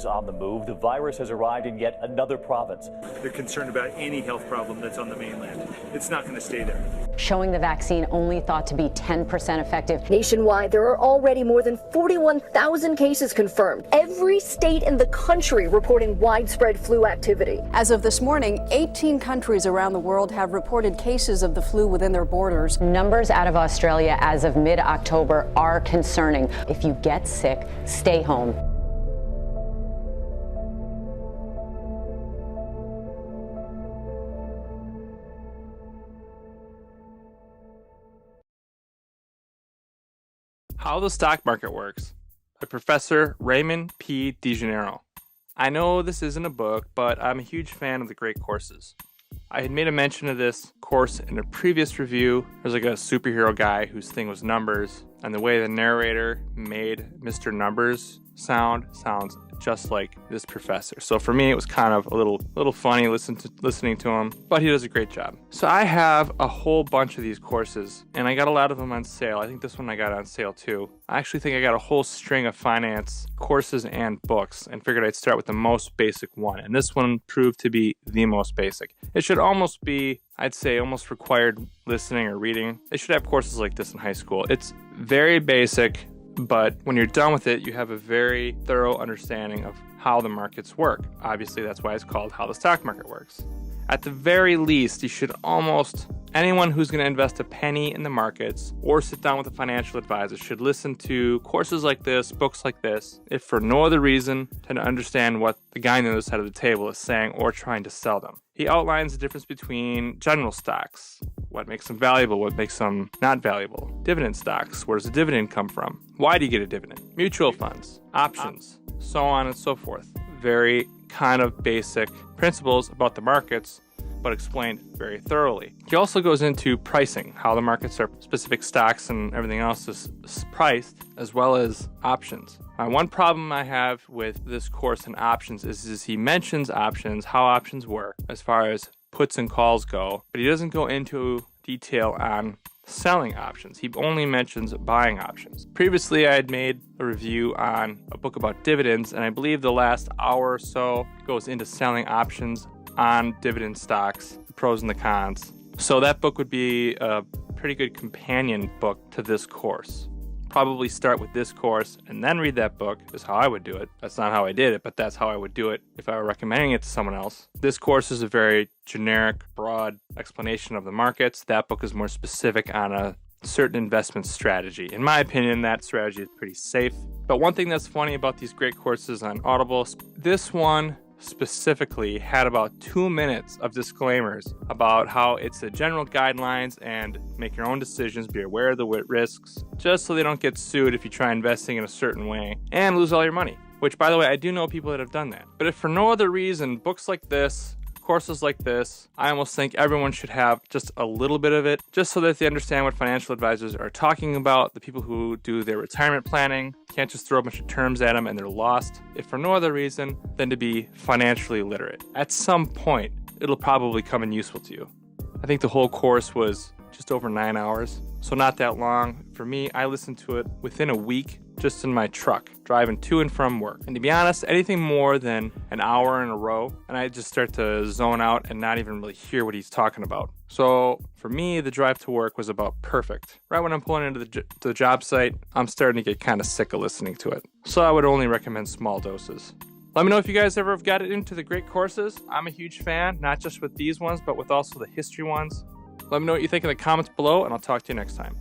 is on the move. The virus has arrived in yet another province. They're concerned about any health problem that's on the mainland. It's not going to stay there. Showing the vaccine only thought to be 10% effective. Nationwide, there are already more than 41,000 cases confirmed. Every state in the country reporting widespread flu activity. As of this morning, 18 countries around the world have reported cases of the flu within their borders. Numbers out of Australia as of mid-October are concerning. If you get sick, stay home. How the Stock Market Works by Professor Ramon P. DeGennaro. I know this isn't a book, but I'm a huge fan of the great courses. I had made a mention of this course in a previous review. There's like a superhero guy whose thing was numbers, and the way the narrator made Mr. Numbers sounds just like this professor. So for me, it was kind of a little funny listening to him, but he does a great job. So I have a whole bunch of these courses, and I got a lot of them on sale. I think this one I got on sale too. I actually think I got a whole string of finance courses and books, and figured I'd start with the most basic one. And this one proved to be the most basic. It should almost be, I'd say, almost required listening or reading. They should have courses like this in high school. It's very basic, but when you're done with it, you have a very thorough understanding of how the markets work. Obviously, that's why it's called How the Stock Market Works. At the very least, you should anyone who's going to invest a penny in the markets or sit down with a financial advisor should listen to courses like this, books like this, if for no other reason to understand what the guy on the other side of the table is saying or trying to sell them. He outlines the difference between general stocks, what makes them valuable, what makes them not valuable, dividend stocks, where does the dividend come from, why do you get a dividend, mutual funds, options, so on and so forth. Very kind of basic principles about the markets, but explained very thoroughly. He also goes into pricing, how the markets are, specific stocks and everything else is priced, as well as options. One problem I have with this course in options is he mentions options, how options work, as far as puts and calls go, but he doesn't go into detail on selling options. He only mentions buying options. Previously, I had made a review on a book about dividends, and I believe the last hour or so goes into selling options on dividend stocks, the pros and the cons. So that book would be a pretty good companion book to this course. Probably start with this course and then read that book is how I would do it. That's not how I did it, but that's how I would do it if I were recommending it to someone else. This course is a very generic, broad explanation of the markets. That book is more specific on a certain investment strategy. In my opinion, that strategy is pretty safe. But one thing that's funny about these great courses on Audible, this one specifically had about 2 minutes of disclaimers about how it's the general guidelines and make your own decisions, be aware of the risks, just so they don't get sued if you try investing in a certain way and lose all your money. Which, by the way, I do know people that have done that. But if for no other reason, books like this, courses like this, I almost think everyone should have just a little bit of it, just so that they understand what financial advisors are talking about. The people who do their retirement planning can't just throw a bunch of terms at them and they're lost, if for no other reason than to be financially literate. At some point, it'll probably come in useful to you. I think the whole course was just over 9 hours, so not that long. For me, I listened to it within a week, just in my truck, driving to and from work. And to be honest, anything more than an hour in a row, and I just start to zone out and not even really hear what he's talking about. So for me, the drive to work was about perfect. Right when I'm pulling into the job site, I'm starting to get kind of sick of listening to it. So I would only recommend small doses. Let me know if you guys ever have got into the great courses. I'm a huge fan, not just with these ones, but with also the history ones. Let me know what you think in the comments below, and I'll talk to you next time.